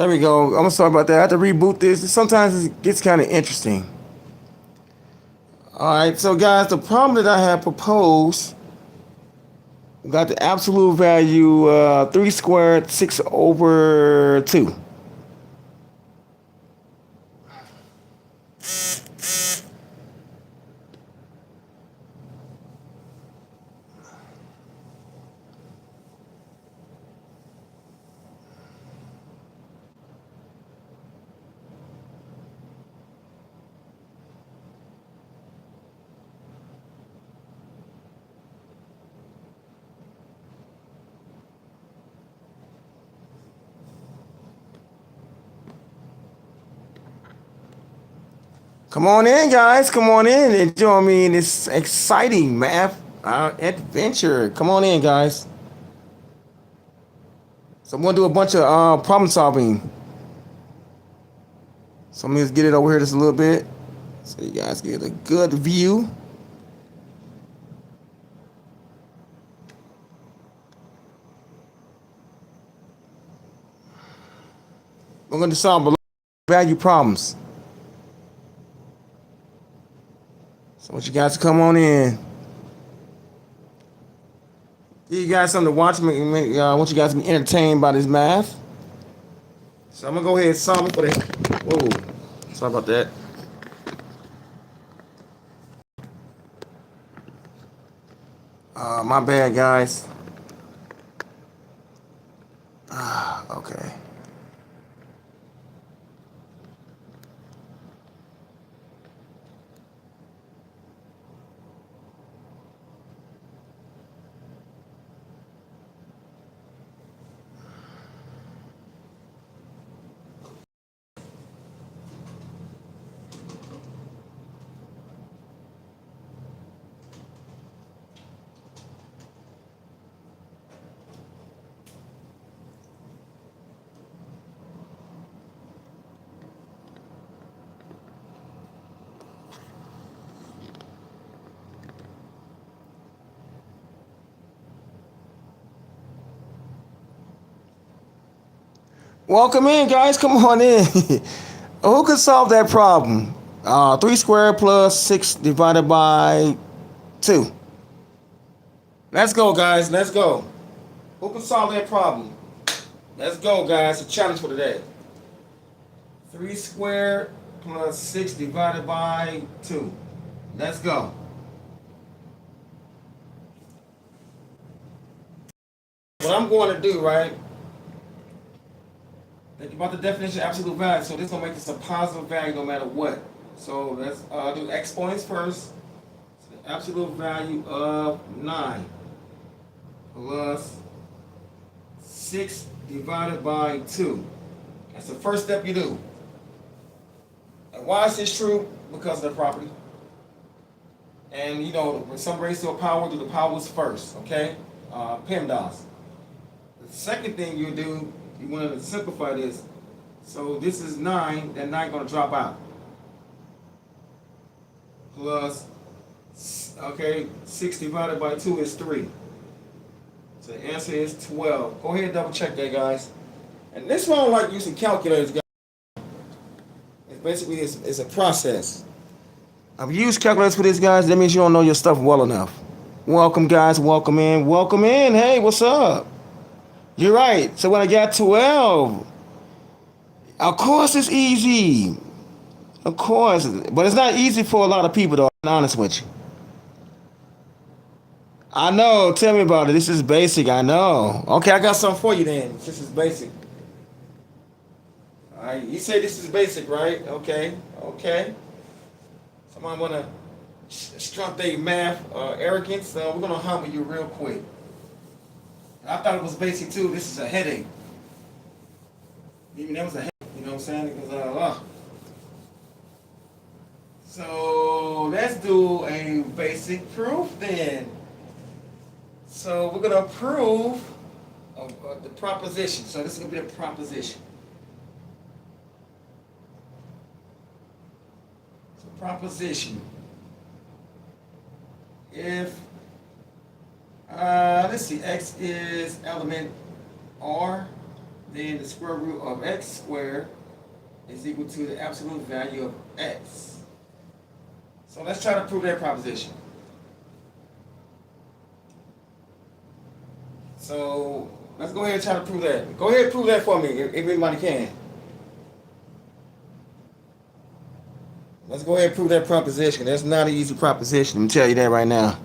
There we go. I'm sorry about that. I have to reboot this. Sometimes it gets kind of interesting. All right, so guys, the problem that I have proposed, we got the absolute value 3 squared 6 over 2. Come on in, guys. Come on in and join me in this exciting math adventure. Come on in, guys. So I'm going to do a bunch of problem solving. So let me just get it over here just a little bit so you guys get a good view. We're going to solve below value problems. So I want you guys to come on in. Give you guys something to watch. I want you guys to be entertained by this math. So I'm going to go ahead and solve it for the... Whoa. Sorry about that. My bad, guys. Okay. Welcome in, guys. Come on in. Who could solve that problem? 3 squared plus 6 divided by 2. Let's go, guys. Let's go. Who can solve that problem? Let's go, guys. A challenge for today. 3 squared plus 6 divided by 2. Let's go. What I'm going to do, right? Think about the definition of absolute value. So this is going to make this a positive value no matter what. So let's do exponents first. So the absolute value of 9 plus 6 divided by 2. That's the first step you do. And why is this true? Because of the property. And you know, when some raise to a power, do the powers first, okay? PEMDAS. The second thing you do, you want to simplify this. So this is 9, that 9 going to drop out. Plus, okay, 6 divided by 2 is 3. So the answer is 12. Go ahead and double check that, guys. And this one I don't like using calculators, guys. It's basically, it's a process. I've used calculators for this, guys. That means you don't know your stuff well enough. Welcome, guys. Welcome in. Welcome in. Hey, what's up? You're right. So when I got 12, of course it's easy. Of course. But it's not easy for a lot of people, though. I'm honest with you. I know. Tell me about it. This is basic. I know. Okay, I got something for you then. This is basic. All right. You say this is basic, right? Okay. Okay. Somebody want to strut their math arrogance. We're going to humble you real quick. I thought it was basic too. This is a headache. Even that was a headache. You know what I'm saying? Because, So let's do a basic proof then. So we're going to prove the proposition. So this is going to be the proposition. So proposition. If, let's see, x is element R, then the square root of x squared is equal to the absolute value of x. So let's try to prove that proposition. So let's go ahead and try to prove that. Go ahead and prove that for me, if anybody can. Let's go ahead and prove that proposition. That's not an easy proposition. Let me tell you that right now.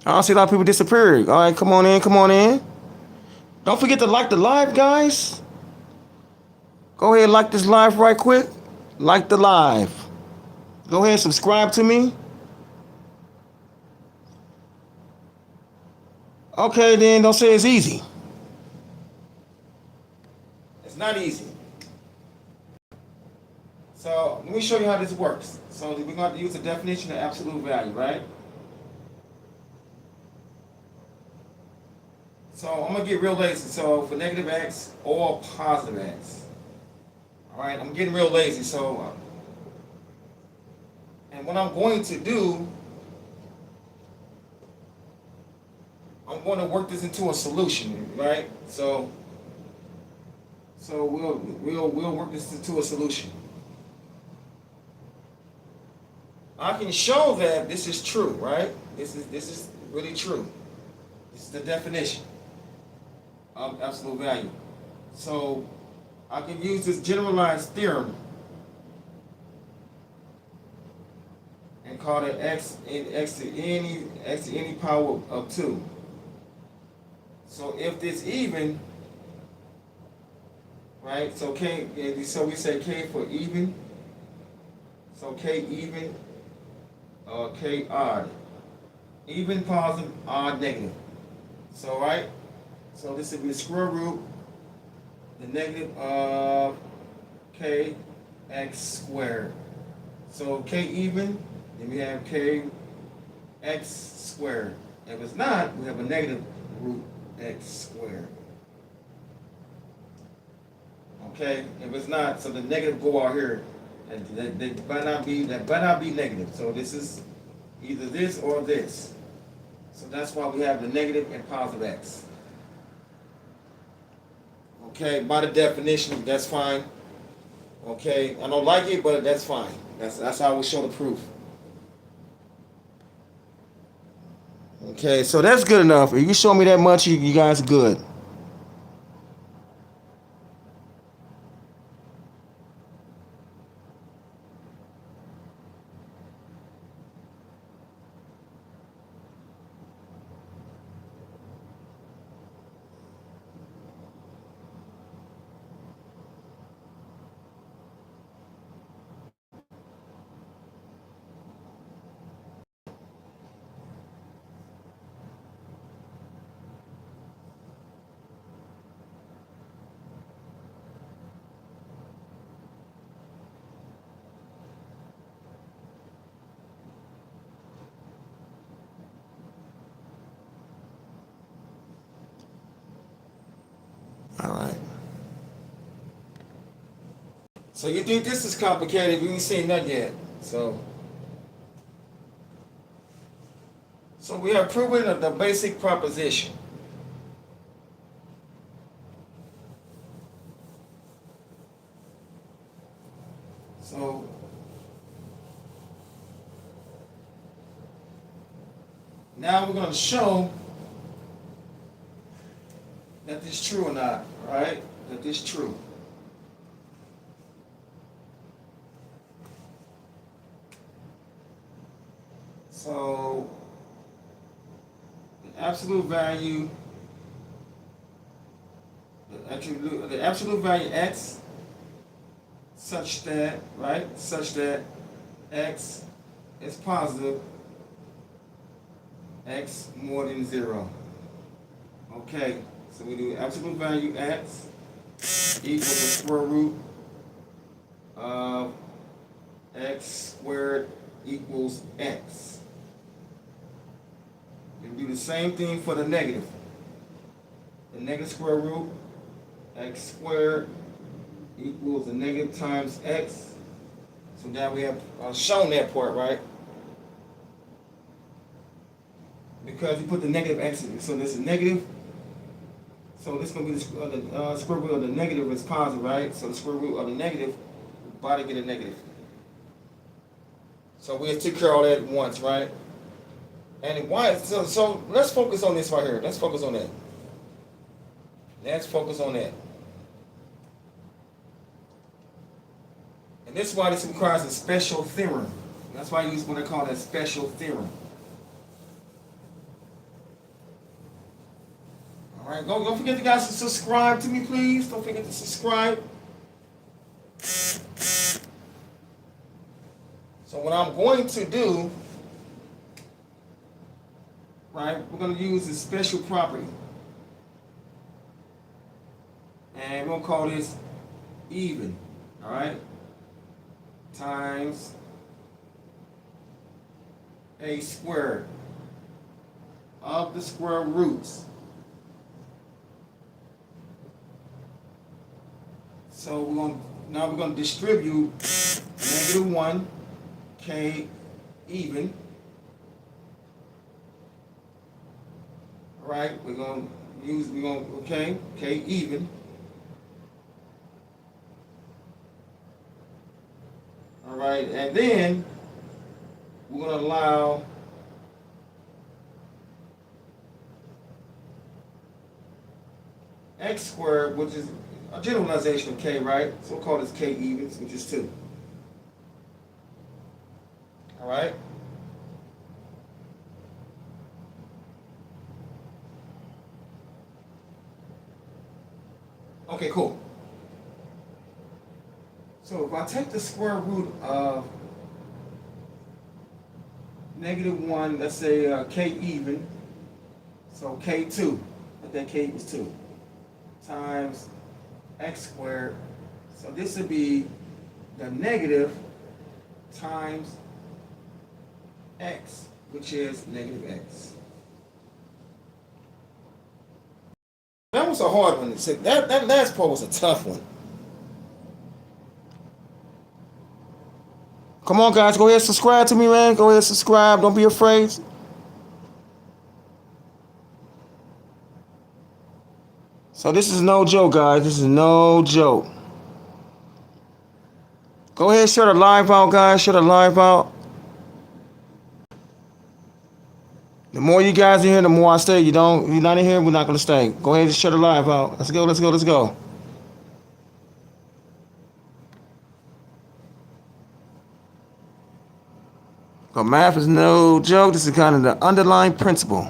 I don't see a lot of people disappear. All right, come on in, come on in. Don't forget to like the live, guys. Go ahead and like this live right quick. Like the live. Go ahead and subscribe to me. Okay, then don't say it's easy. It's not easy. So let me show you how this works. So we're going to use the definition of absolute value, right? So I'm going to get real lazy. So for negative x or positive x. All right, I'm getting real lazy. So, and what I'm going to do, I'm going to work this into a solution, right? So we'll work this into a solution. I can show that this is true, right? This is really true. This is the definition of absolute value. So I can use this generalized theorem and call it x to any power of 2. So if this even, right? So so we say k for even. So k even, k odd. Even, positive, odd, negative. So right. So this would be the square root, the negative of k x squared. So k even, then we have k x squared. If it's not, we have a negative root x squared. Okay, if it's not, so the negative go out here. That might not be negative. So this is either this or this. So that's why we have the negative and positive x. Okay, by the definition, that's fine. Okay, I don't like it, but that's fine. That's how we show the proof. Okay, so that's good enough. If you show me that much, you guys are good. All right. So you think this is complicated? You ain't seen nothing yet. So we have proven the basic proposition. So now we're going to show that this is true or not, right? That this is true. So the absolute value, the absolute value x, such that, right? Such that x is positive, x more than 0. Okay, so we do absolute value x equals the square root of x squared equals x. We do the same thing for the negative. The negative square root x squared equals the negative times x. So now we have shown that part, right? because you put the negative x in it. So this is negative. So this is going to be the square root of the negative is positive, right? So the square root of the negative, why to get a negative? So we took care of all that at once, right? And why? So let's focus on this right here. Let's focus on that. Let's focus on that. And this is why this requires a special theorem. That's why I use what I call that special theorem. All right, don't forget you guys to subscribe to me, please. Don't forget to subscribe. So what I'm going to do, right, we're going to use this special property. And we're going to call this even, all right, times a squared of the square roots. So now we're going to distribute -1 k even. All right, we're going to k even. All right, and then we're going to allow x squared, which is a generalization of k, right? So we'll call this k evens, which is 2. All right? Okay, cool. So if I take the square root of -1, let's say k even, so k2, but that k equals 2, times x squared. So this would be the negative times x, which is -x. That was a hard one. That last part was a tough one. Come on, guys. Go ahead and subscribe to me, man. Go ahead and subscribe. Don't be afraid. So this is no joke, guys. This is no joke. Go ahead and share the live out, guys. Share the live out. The more you guys are here, the more I stay. You're not in here, we're not gonna stay. Go ahead and share the live out. Let's go, let's go, let's go. But math is no joke. This is kind of the underlying principle.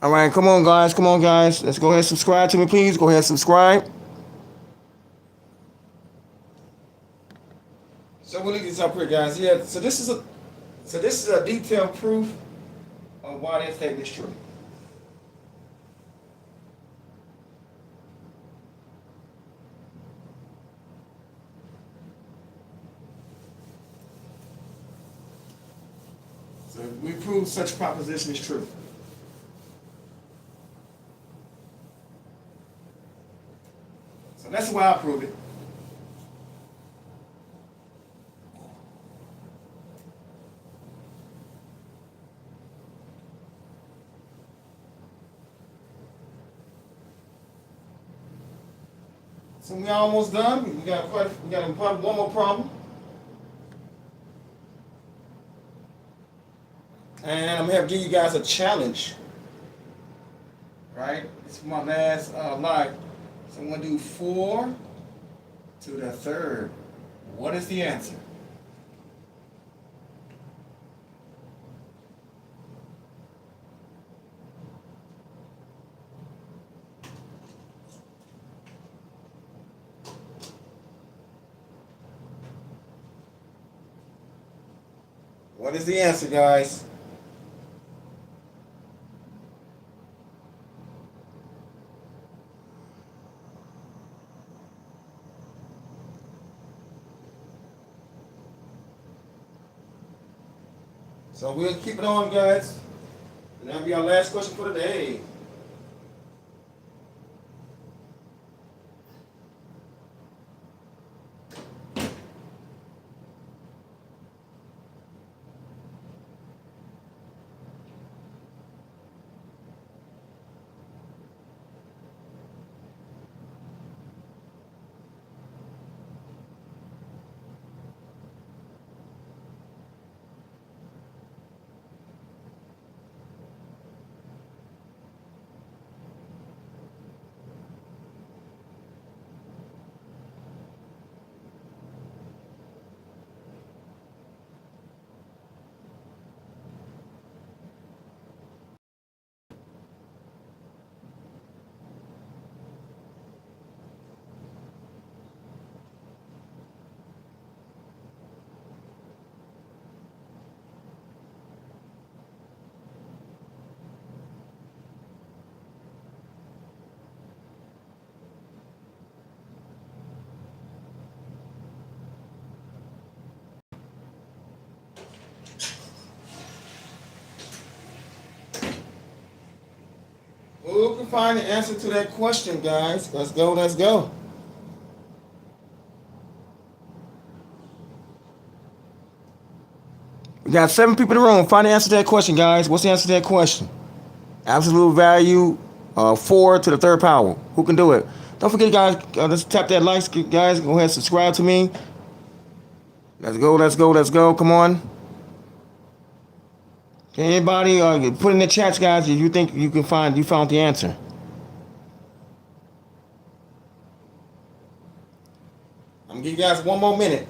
All right, come on, guys. Come on, guys. Let's go ahead and subscribe to me, please. Go ahead and subscribe. So we'll leave this up here, guys. Yeah. So this is a detailed proof of why that statement is true. So we prove such proposition is true. So that's the way I prove it. So we're almost done. We got one more problem. And I'm going to give you guys a challenge. Right? This is my last live. So I'm going to do 4 to the third. What is the answer? What is the answer, guys? So we'll keep it on, guys. And that'll be our last question for today. Who can find the answer to that question, guys? Let's go, let's go. We got 7 people in the room. Find the answer to that question, guys. What's the answer to that question? Absolute value, 4 to the third power. Who can do it? Don't forget, guys, let's tap that like, guys. Go ahead and subscribe to me. Let's go, let's go, let's go. Come on. Can anybody put in the chats, guys, if you think you found the answer? I'm gonna give you guys 1 more minute.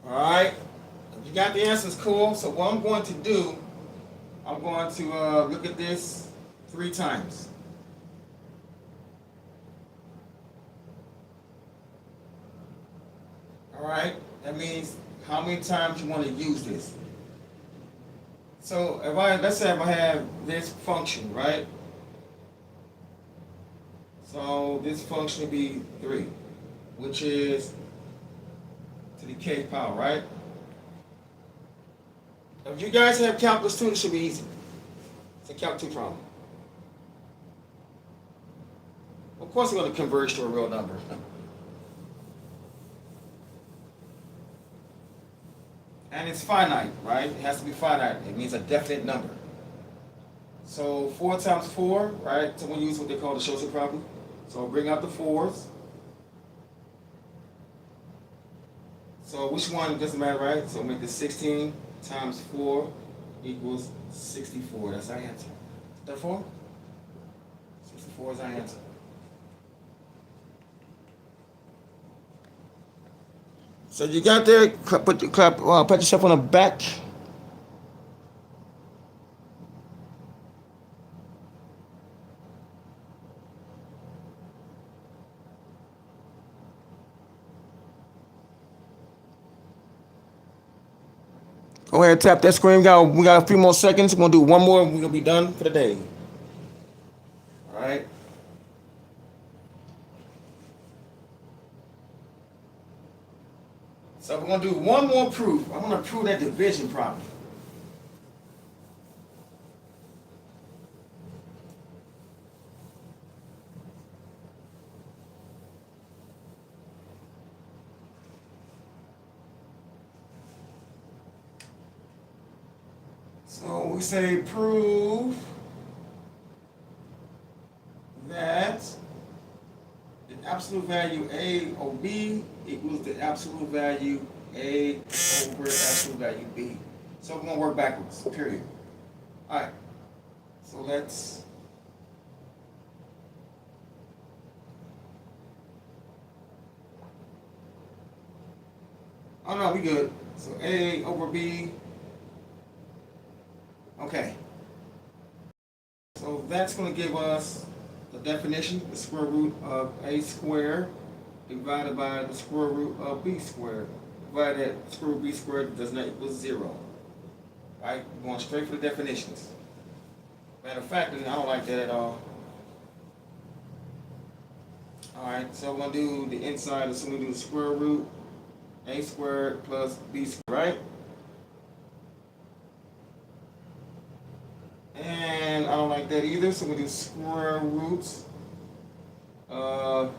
All right. If you got the answers, cool. So what I'm going to do, I'm going to look at this 3 times. All right. That means how many times you want to use this. So let's say if I have this function, right? So this function would be 3, which is to the k power, right? If you guys have calculus 2, this should be easy. It's a calc 2 problem. Of course, we're going to converge to a real number. And it's finite, right? It has to be finite. It means a definite number. So 4 times 4, right? So we use what they call the Schulze problem. So I'll bring out the 4s. So which one doesn't matter, right? So make this 16 times 4 equals 64. That's our answer. Therefore, 64 is our answer. So you got there, pat yourself on the back. Go ahead, tap that screen. We got a few more seconds. We're gonna do one more. We're gonna be done for the day. All right. So we're gonna do one more proof. I'm gonna prove that division problem. So we say prove that the absolute value A over B equals the absolute value A over absolute value B. So we're gonna work backwards, period. All right, so let's Oh no, we good. So A over B. Okay. So that's going to give us the definition, the square root of A squared divided by the square root of B squared. Provided that square root of B squared does not equal 0. Right? We're going straight for the definitions. Matter of fact, I don't like that at all. Alright, so we're going to do the inside, so we're going to do the square root A squared plus B squared, right? And I don't like that either, so we're going to do square roots of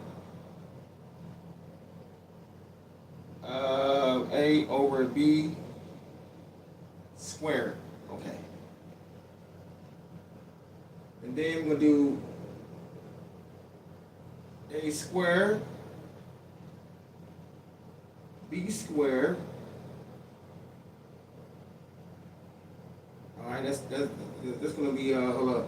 A over B squared. Okay. And then we're going to do A squared, B squared. All right, that's going to be hold up,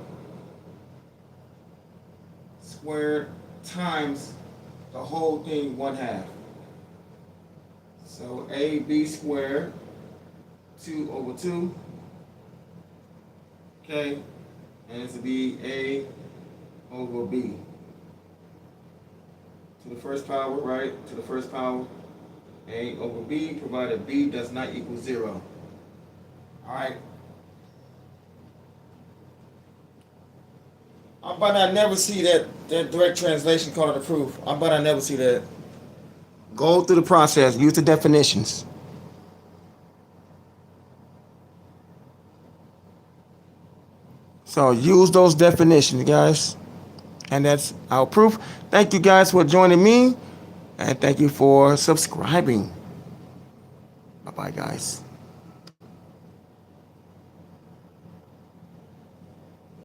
squared times the whole thing 1/2. So AB squared 2 over 2. Okay, and this will be A over B to the first power, right? To the first power, A over B, provided B does not equal 0. All right. I bet I never see that direct translation called a proof. I bet I never see that. Go through the process, use the definitions. So use those definitions, guys. And that's our proof. Thank you guys for joining me. And thank you for subscribing. Bye-bye, guys.